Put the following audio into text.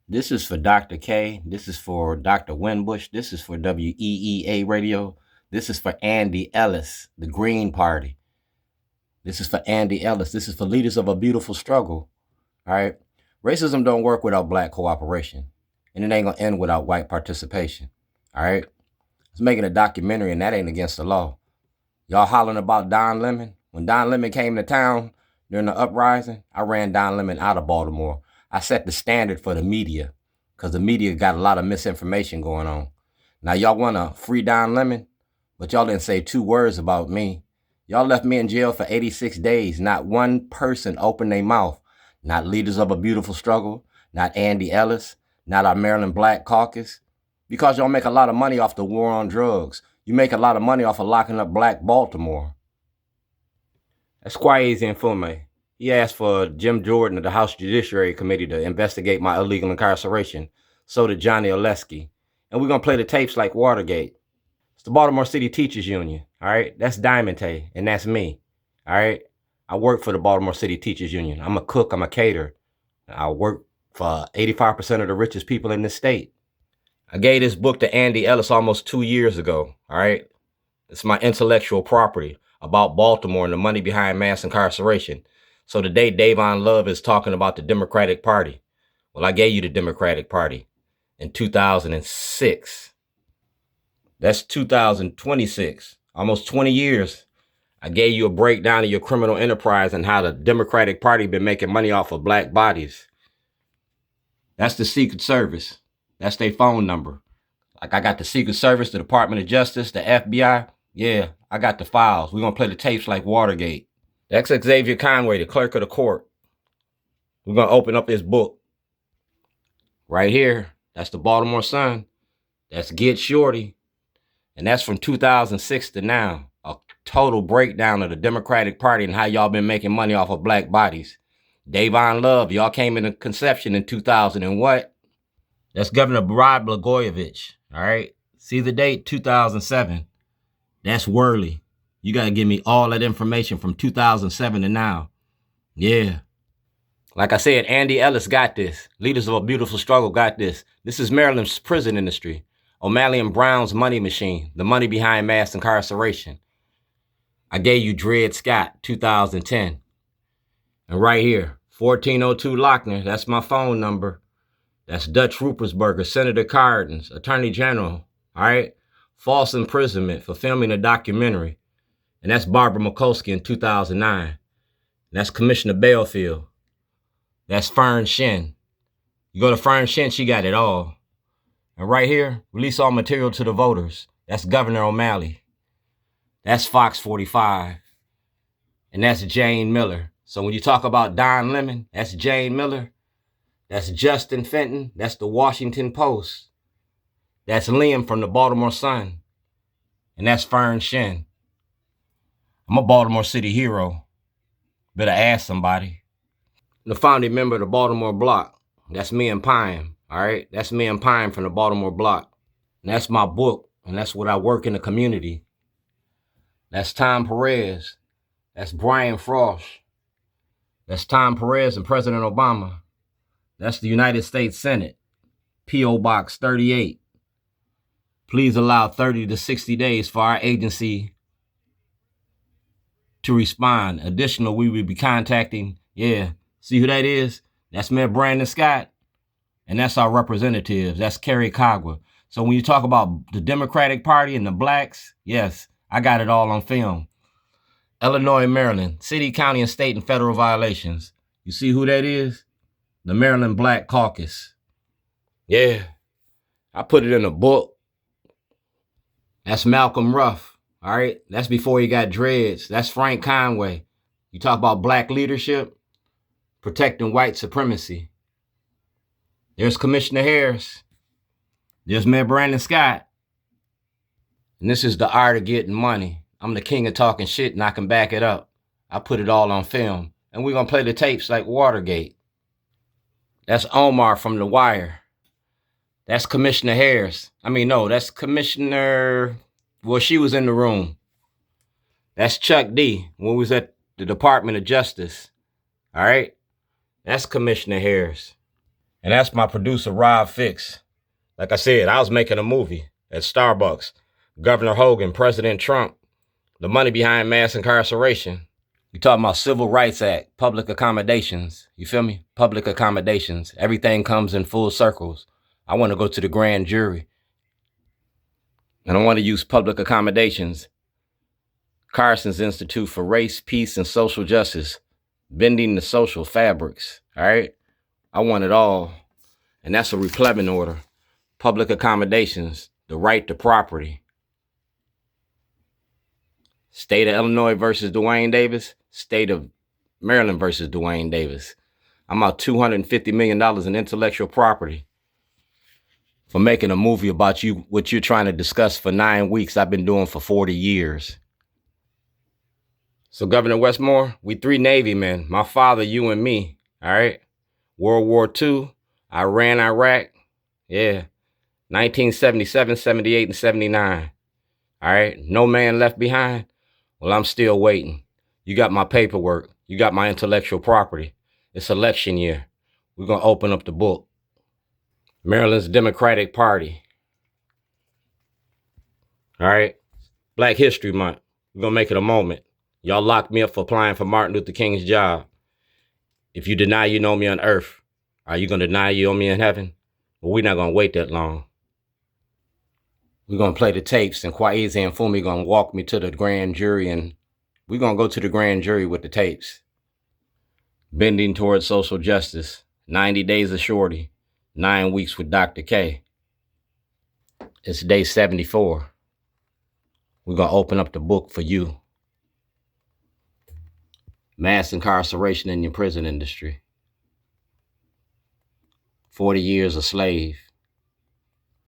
This is for Dr. K. This is for Dr. Winbush. This is for WEEA Radio. This is for Andy Ellis, the Green Party. This is for Andy Ellis. This is for leaders of a beautiful struggle. All right. Racism don't work without black cooperation, and it ain't gonna end without white participation. All right. It's making a documentary, and that ain't against the law. Y'all hollering about Don Lemon. When Don Lemon came to town during the uprising, I ran Don Lemon out of Baltimore. I set the standard for the media because the media got a lot of misinformation going on. Now, y'all want to free Don Lemon, but y'all didn't say 2 words about me. Y'all left me in jail for 86 days. Not one person opened their mouth. Not leaders of a beautiful struggle, not Andy Ellis, not our Maryland Black Caucus, because y'all make a lot of money off the war on drugs. You make a lot of money off of locking up Black Baltimore. That's Kwesi Nkrumah. He asked for Jim Jordan of the House Judiciary Committee to investigate my illegal incarceration. So did Johnny Oleski. And we're going to play the tapes like Watergate. It's the Baltimore City Teachers Union. All right. That's Diamond Tay. And that's me. All right. I work for the Baltimore City Teachers Union. I'm a cook. I'm a caterer. I work for 85% of the richest people in this state. I gave this book to Andy Ellis almost 2 years ago. All right. It's my intellectual property about Baltimore and the money behind mass incarceration. So today, Davon Love is talking about the Democratic Party. Well, I gave you the Democratic Party in 2006. That's 2026, almost 20 years. I gave you a breakdown of your criminal enterprise and how the Democratic Party been making money off of black bodies. That's the Secret Service. That's their phone number. Like I got the Secret Service, the Department of Justice, the FBI. Yeah, I got the files. We're going to play the tapes like Watergate. That's Xavier Conway, the clerk of the court. We're going to open up his book. Right here, that's the Baltimore Sun. That's Get Shorty. And that's from 2006 to now. A total breakdown of the Democratic Party and how y'all been making money off of black bodies. Davon Love, y'all came into conception in 2000 and what? That's Governor Rod Blagojevich. All right. See the date, 2007. That's Worley. You got to give me all that information from 2007 to now. Yeah. Like I said, Andy Ellis got this. Leaders of a Beautiful Struggle got this. This is Maryland's prison industry. O'Malley and Brown's money machine. The money behind mass incarceration. I gave you Dred Scott, 2010. And right here, 1402 Lochner. That's my phone number. That's Dutch Rupersberger, Senator Cardin's, Attorney General. All right. False imprisonment for filming a documentary. And that's Barbara Mikulski in 2009. That's Commissioner Bailfield. That's Fern Shin. You go to Fern Shin, she got it all. And right here, release all material to the voters. That's Governor O'Malley. That's Fox 45. And that's Jane Miller. So when you talk about Don Lemon, that's Jane Miller. That's Justin Fenton. That's the Washington Post. That's Liam from the Baltimore Sun. And that's Fern Shin. I'm a Baltimore City hero. Better ask somebody. The founding member of the BmoreBloc. That's me and Pine. All right. That's me and Pine from the BmoreBloc. And that's my book. And that's what I work in the community. That's Tom Perez. That's Brian Frost. That's Tom Perez and President Obama. That's the United States Senate. P.O. Box 38. Please allow 30 to 60 days for our agency to respond. Additionally, we will be contacting, see who that is? That's Mayor Brandon Scott. And that's our representatives. That's Kerry Cogwa. So when you talk about the Democratic Party and the blacks, yes, I got it all on film. Illinois, Maryland, city, county, and state and federal violations. You see who that is? The Maryland Black Caucus. Yeah, I put it in a book. That's Malcolm Ruff. All right, that's before he got dreads. That's Frank Conway. You talk about black leadership, protecting white supremacy. There's Commissioner Harris. There's Mayor Brandon Scott. And this is the art of getting money. I'm the king of talking shit and I can back it up. I put it all on film. And we're going to play the tapes like Watergate. That's Omar from The Wire. That's Commissioner Harris. That's Commissioner... Well, she was in the room. That's Chuck D. when we was at the Department of Justice. All right? That's Commissioner Harris. And that's my producer, Rob Fix. Like I said, I was making a movie at Starbucks. Governor Hogan, President Trump, the money behind mass incarceration. You talking about Civil Rights Act, public accommodations. You feel me? Public accommodations. Everything comes in full circles. I want to go to the grand jury. And I want to use public accommodations. Karson's Institute for Race, Peace, and Social Justice. Bending the social fabrics. All right? I want it all. And that's a replevin order. Public accommodations. The right to property. State of Illinois versus Dwayne Davis. State of Maryland versus Dwayne Davis. I'm out $250 million in intellectual property for making a movie about you, what you're trying to discuss for 9 weeks. I've been doing for 40 years. So Governor Westmore, we 3 Navy men, my father, you, and me. All right. World War II, Iran, Iraq. Yeah. 1977, 78, and 79. All right. No man left behind. Well, I'm still waiting. You got my paperwork. You got my intellectual property. It's election year. We're going to open up the book. Maryland's Democratic Party. All right. Black History Month. We're going to make it a moment. Y'all locked me up for applying for Martin Luther King's job. If you deny you know me on earth, are you going to deny you know me in heaven? Well, we're not going to wait that long. We're going to play the tapes, and Kwaize and Fumi going to walk me to the grand jury, and we're going to go to the grand jury with the tapes. Bending towards social justice. 90 days of Shorty. 9 weeks with Dr. K. It's day 74. We're going to open up the book for you. Mass incarceration in your prison industry. 40 years a slave.